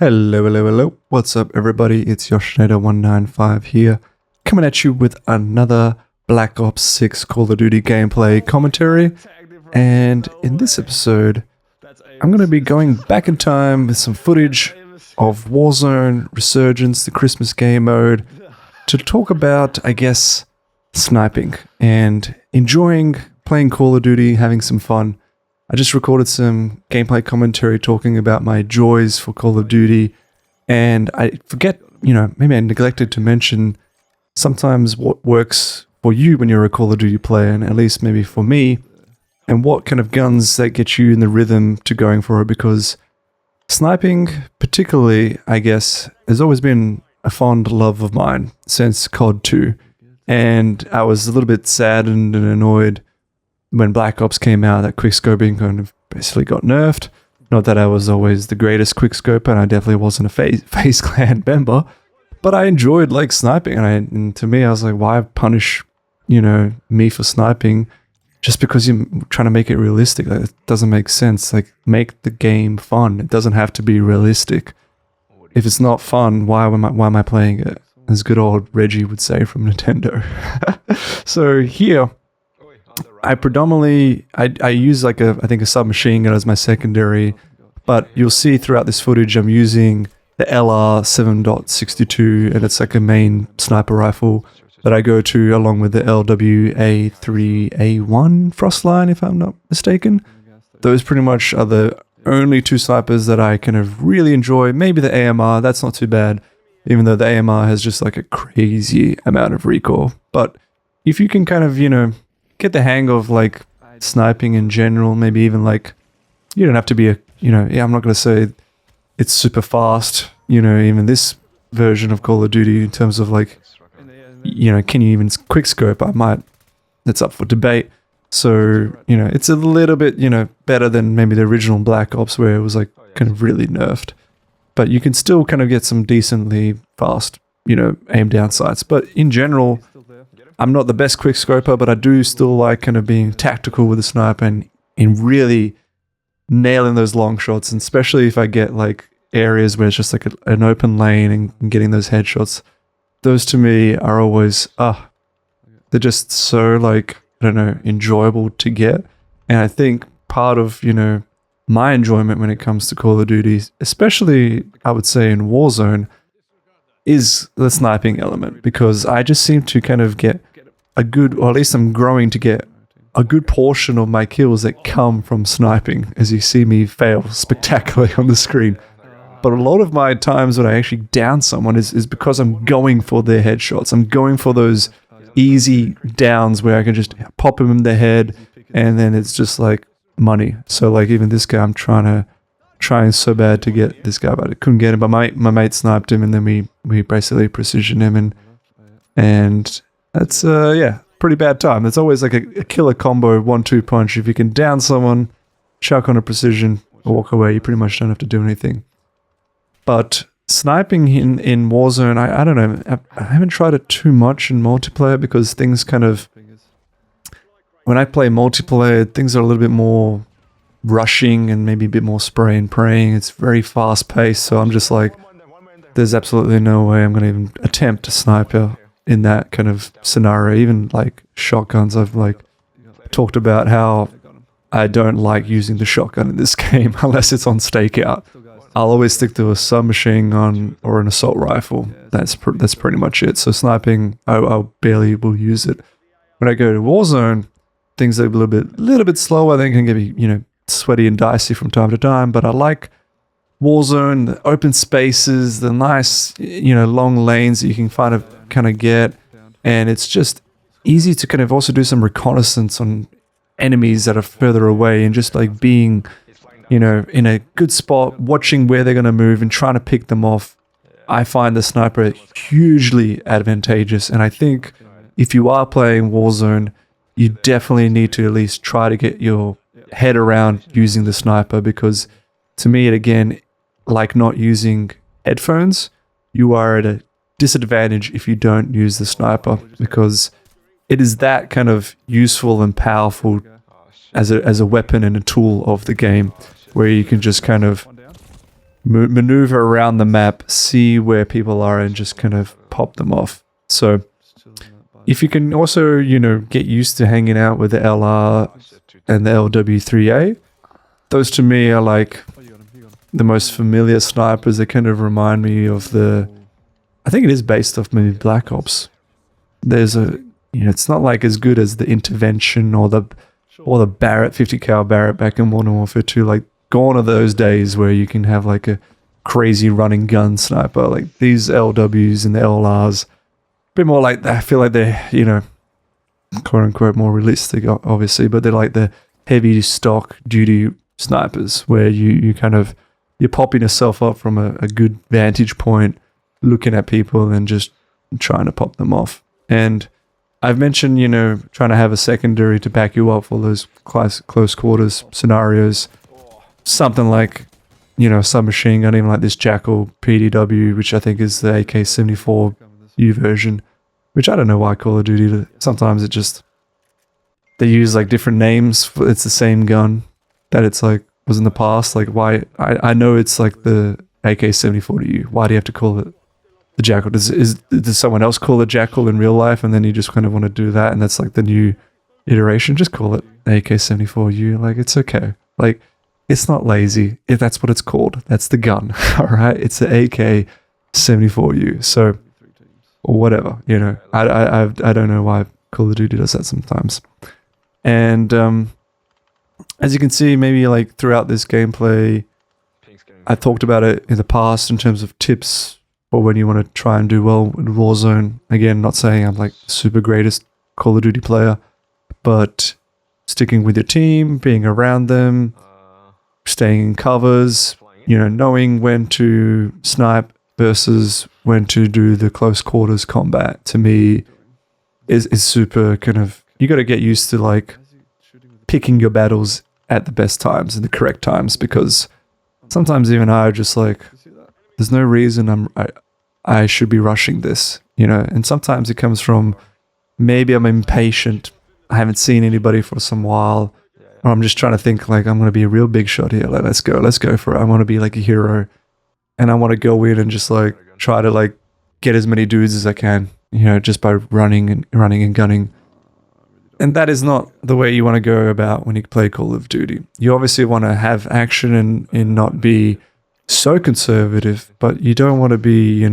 Hello, hello, hello. What's up, everybody? It's Yoshinator195 here, coming at you with another Black Ops 6 Call of Duty gameplay commentary. And in this episode, I'm going to be going back in time with some footage of Warzone, Resurgence, the Christmas game mode, to talk about, I guess, sniping and enjoying playing Call of Duty, having some fun. I just recorded some gameplay commentary talking about my joys for Call of Duty, and I forget, maybe I neglected to mention sometimes what works for you when you're a Call of Duty player, and at least maybe for me, and what kind of guns that get you in the rhythm to going for it, because sniping, particularly, I guess, has always been a fond love of mine since COD 2, and I was a little bit saddened and annoyed when Black Ops came out that quickscoping kind of basically got nerfed. Not that I was always the greatest quickscoper, and I definitely wasn't a Faze clan member, but I enjoyed like sniping, and to me I was like, why punish, me for sniping just because you're trying to make it realistic? Like, it doesn't make sense. Like, make the game fun. It doesn't have to be realistic. If it's not fun, why am I playing it? As good old Reggie would say from Nintendo. So here, I predominantly, I use like I think a submachine gun as my secondary, but you'll see throughout this footage I'm using the LR 7.62, and it's like a main sniper rifle that I go to along with the LWA3A1 Frostline, if I'm not mistaken. Those pretty much are the only two snipers that I kind of really enjoy. Maybe the AMR, that's not too bad, even though the AMR has just like a crazy amount of recoil. But if you can kind of, get the hang of like sniping in general, maybe even like, you don't have to be I'm not going to say it's super fast, even this version of Call of Duty in terms of like, can you even quickscope? That's up for debate. So, it's a little bit, better than maybe the original Black Ops where it was like kind of really nerfed, but you can still kind of get some decently fast, aim down sights. But in general, I'm not the best quickscoper, but I do still like kind of being tactical with the sniper and really nailing those long shots, and especially if I get like areas where it's just like an open lane and getting those headshots. Those to me are always, they're just so like, I don't know, enjoyable to get. And I think part of, my enjoyment when it comes to Call of Duty, especially I would say in Warzone, is the sniping element, because I just seem to kind of get a good, or at least I'm growing to get a good portion of my kills that come from sniping, as you see me fail spectacularly on the screen. But a lot of my times when I actually down someone is because I'm going for their headshots. I'm going for those easy downs where I can just pop him in the head, and then it's just like money. So like even this guy, I'm trying so bad to get this guy, but I couldn't get him. But my mate sniped him, and then we basically precisioned him, and that's pretty bad time. It's always like a killer combo 1-2 punch. If you can down someone, chuck on a precision, walk away, you pretty much don't have to do anything. But sniping in Warzone, I don't know, I haven't tried it too much in multiplayer, because things kind of, when I play multiplayer, things are a little bit more rushing and maybe a bit more spray and praying. It's very fast paced, so I'm just like, there's absolutely no way I'm going to even attempt to sniper in that kind of scenario. Even like shotguns, I've like talked about how I don't like using the shotgun in this game unless it's on stakeout. I'll always stick to a submachine gun or an assault rifle. That's pretty much it. So sniping, I barely will use it. When I go to Warzone, things are a little bit slower. They can get sweaty and dicey from time to time, but I like Warzone, the open spaces, the nice, long lanes that you can kind of get, and it's just easy to kind of also do some reconnaissance on enemies that are further away, and just like being, in a good spot, watching where they're going to move and trying to pick them off. I find the sniper hugely advantageous, and I think if you are playing Warzone, you definitely need to at least try to get your head around using the sniper, because to me, again, like not using headphones, you are at a disadvantage if you don't use the sniper, because it is that kind of useful and powerful as a weapon and a tool of the game, where you can just kind of maneuver around the map, see where people are, and just kind of pop them off. So if you can also, get used to hanging out with the LR and the LW3A, those to me are like the most familiar snipers. They kind of remind me of I think it is based off maybe Black Ops. There's it's not like as good as the Intervention or the Barrett, 50 cal Barrett back in Modern Warfare 2. Like, gone are those days where you can have like a crazy running gun sniper. Like these LWs and the LRs, a bit more like, I feel like they're, quote unquote more realistic, obviously, but they're like the heavy stock duty snipers where you're popping yourself up from a good vantage point, looking at people and just trying to pop them off. And I've mentioned, trying to have a secondary to back you up for those close quarters scenarios. Something like, submachine gun, even like this Jackal PDW, which I think is the AK-74U version, which I don't know why Call of Duty, sometimes they use like different names. It's the same gun that it's like was in the past. Like, why? I know it's like the AK-74U. Why do you have to call it the Jackal? Does someone else call it Jackal in real life, and then you just kind of want to do that, and that's like the new iteration? Just call it AK-74U. Like, it's okay. Like, it's not lazy. If that's what it's called, that's the gun. All right, it's the AK-74U. So, or whatever. I don't know why Call of Duty does that sometimes. And as you can see, maybe like throughout this gameplay, I talked about it in the past in terms of tips for when you want to try and do well in Warzone. Again, not saying I'm like super greatest Call of Duty player, but sticking with your team, being around them, staying in covers, knowing when to snipe versus when to do the close quarters combat, to me is super kind of, you got to get used to like picking your battles at the best times and the correct times, because sometimes even I just like, there's no reason I should be rushing this, and sometimes it comes from maybe I'm impatient, I haven't seen anybody for some while, or I'm just trying to think like I'm going to be a real big shot here, like let's go for it, I want to be like a hero, and I want to go in and just like try to like get as many dudes as I can, just by running and gunning. And that is not the way you want to go about when you play Call of Duty. You obviously want to have action and not be so conservative, but you don't want to be,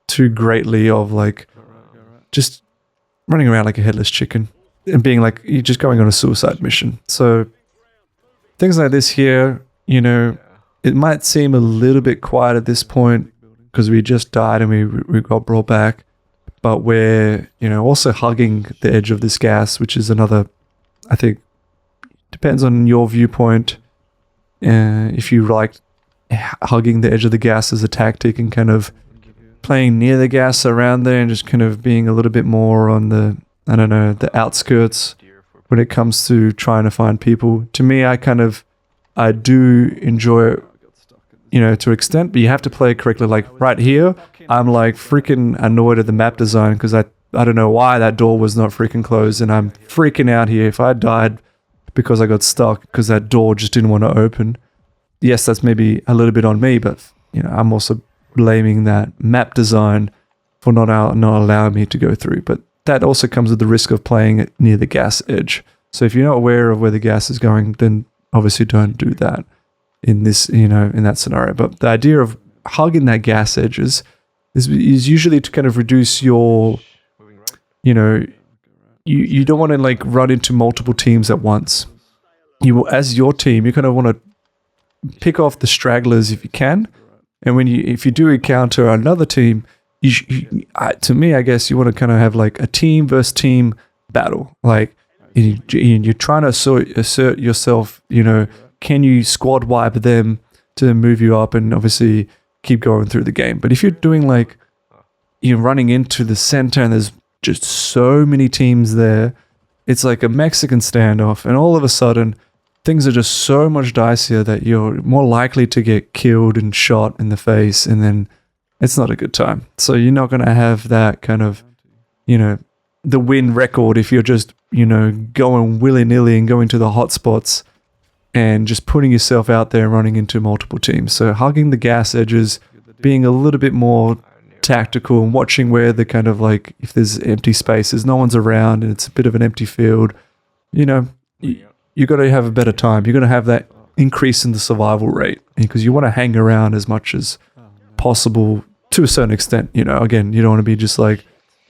too greatly of like just running around like a headless chicken and being like you're just going on a suicide mission. So things like this here, it might seem a little bit quiet at this point because we just died and we got brought back, but we're, also hugging the edge of this gas, which is another, I think, depends on your viewpoint. If you like hugging the edge of the gas as a tactic and kind of playing near the gas around there and just kind of being a little bit more on the, the outskirts when it comes to trying to find people. To me, I do enjoy it, to an extent, but you have to play it correctly. Like right here, I'm like freaking annoyed at the map design because I don't know why that door was not freaking closed, and I'm freaking out here. If I died because I got stuck because that door just didn't want to open, yes, that's maybe a little bit on me, but I'm also blaming that map design for not allowing me to go through. But that also comes with the risk of playing it near the gas edge. So if you're not aware of where the gas is going, then obviously don't do that in this, in that scenario. But the idea of hugging that gas edge is usually to kind of reduce your, you don't want to like run into multiple teams at once. As your team, you kind of want to pick off the stragglers if you can. And if you do encounter another team, to me, I guess you want to kind of have like a team versus team battle. Like you're trying to assert yourself, can you squad wipe them to move you up and obviously keep going through the game. But if you're doing like, you're running into the center and there's just so many teams there, it's like a Mexican standoff, and all of a sudden things are just so much dicier that you're more likely to get killed and shot in the face, and then it's not a good time. So you're not going to have that kind of, the win record if you're just, going willy-nilly and going to the hot spots and just putting yourself out there and running into multiple teams. So hugging the gas edges, being a little bit more tactical and watching where the kind of like, if there's empty spaces, no one's around and it's a bit of an empty field, you know, you got to have a better time. You're going to have that increase in the survival rate because you want to hang around as much as possible to a certain extent. You know, again, you don't want to be just like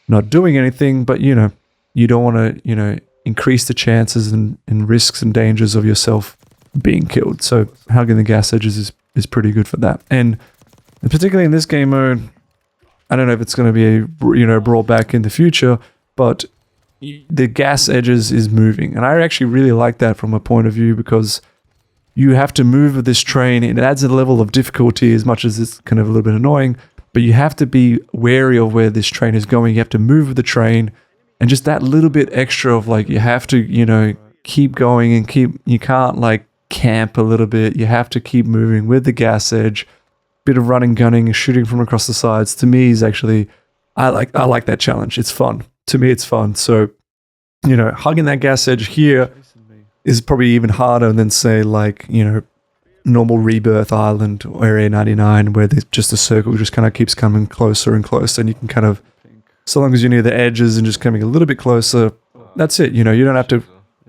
not doing anything, but you know, you don't want to, you know, increase the chances and risks and dangers of yourself being killed. So hugging the gas edges is pretty good for that. And particularly in this game mode, I don't know if it's going to be, you know, brought back in the future, but the gas edges is moving. And I actually really like that from a point of view because you have to move with this train. It adds a level of difficulty as much as it's kind of a little bit annoying, but you have to be wary of where this train is going. You have to move with the train and just that little bit extra of like, you have to, you know, keep going and you can't like camp a little bit. You have to keep moving with the gas edge. Bit of running, gunning, shooting from across the sides. To me is actually, I like that challenge. It's fun. To me, it's fun. So, you know, hugging that gas edge here is probably even harder than say like, you know, normal Rebirth Island or Area 99 where just the circle just kind of keeps coming closer and closer and you can kind of, so long as you're near the edges and just coming a little bit closer, that's it. You know, you don't have to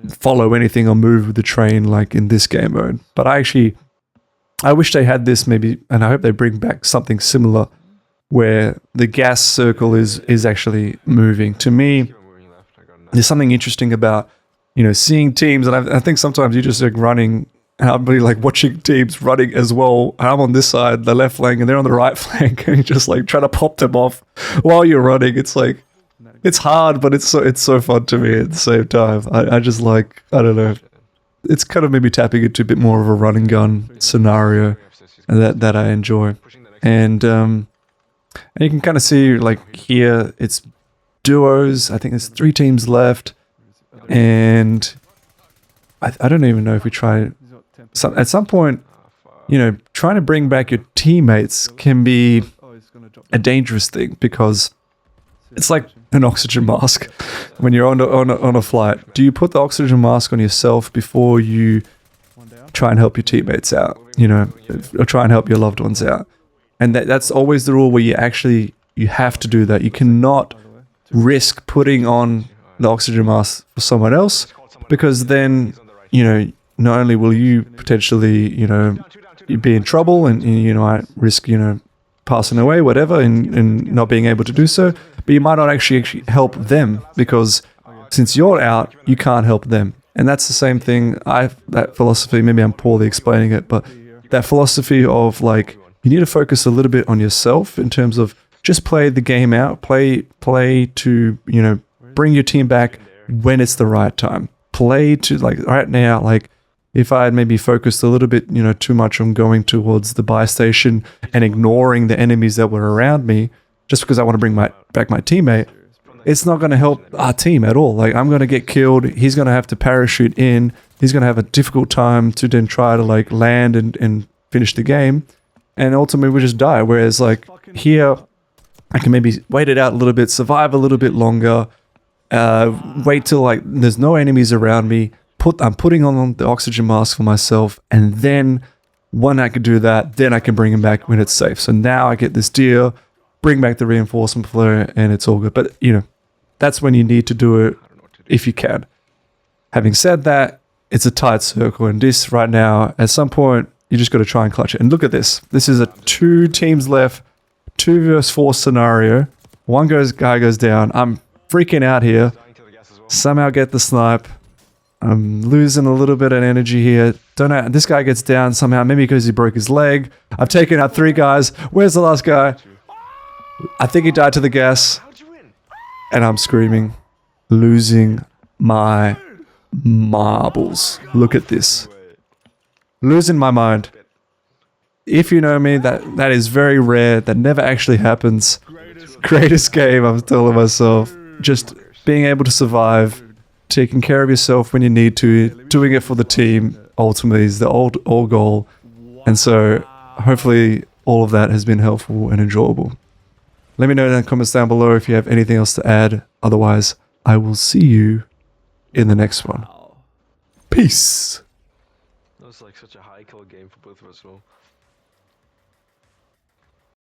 follow anything or move with the train like in this game mode. But I wish they had this maybe, and I hope they bring back something similar where the gas circle is actually moving. To me, there's something interesting about, you know, seeing teams, and I think sometimes you're just like running, and I'll be like watching teams running as well. I'm on this side, the left flank, and they're on the right flank, and you're just like trying to pop them off while you're running. It's like, it's hard, but it's so fun to me at the same time. I just like, I don't know. It's kind of maybe tapping into a bit more of a run and gun scenario that I enjoy. And you can kind of see like here it's duos. I think there's 3 teams left. And I don't even know if we try at some point, you know, trying to bring back your teammates can be a dangerous thing because it's like an oxygen mask when you're on a flight. Do you put the oxygen mask on yourself before you try and help your teammates out, you know, or try and help your loved ones out? And that's always the rule where you have to do that. You cannot risk putting on the oxygen mask for someone else because then, you know, not only will you potentially, you know, be in trouble and you know, I risk, you know, passing away, whatever, and not being able to do so, but you might not actually help them because since you're out, you can't help them. And that's the same thing. That philosophy, maybe I'm poorly explaining it, but that philosophy of like, you need to focus a little bit on yourself in terms of just play the game out, play to, you know, bring your team back when it's the right time. Play to like right now, like if I had maybe focused a little bit, you know, too much on going towards the buy station and ignoring the enemies that were around me, just because I want to bring back my teammate, it's not going to help our team at all. Like I'm going to get killed. He's going to have to parachute in. He's going to have a difficult time to then try to like land and finish the game. And ultimately we just die. Whereas like here, I can maybe wait it out a little bit, survive a little bit longer, wait till like there's no enemies around me. I'm putting on the oxygen mask for myself, and then when I can do that, then I can bring him back when it's safe. So now I get this deal, bring back the reinforcement flow, and it's all good. But you know, that's when you need to do it if you can. Having said that, it's a tight circle, and this right now, at some point, you just got to try and clutch it. And look at this. This is a 2 teams left, 2 versus 4 scenario. One guy goes down. I'm freaking out here. Somehow get the snipe. I'm losing a little bit of energy here. Don't know. This guy gets down somehow. Maybe because he broke his leg. I've taken out 3 guys. Where's the last guy? I think he died to the gas. And I'm screaming. Losing my marbles. Look at this. Losing my mind. If you know me, that is very rare. That never actually happens. Greatest game, I'm telling myself. Just being able to survive. Taking care of yourself when you need to, doing it for the team, ultimately is the all goal. And so hopefully all of that has been helpful and enjoyable. Let me know in the comments down below if you have anything else to add. Otherwise, I will see you in the next one. Peace. like such a high kill game for both of us, though.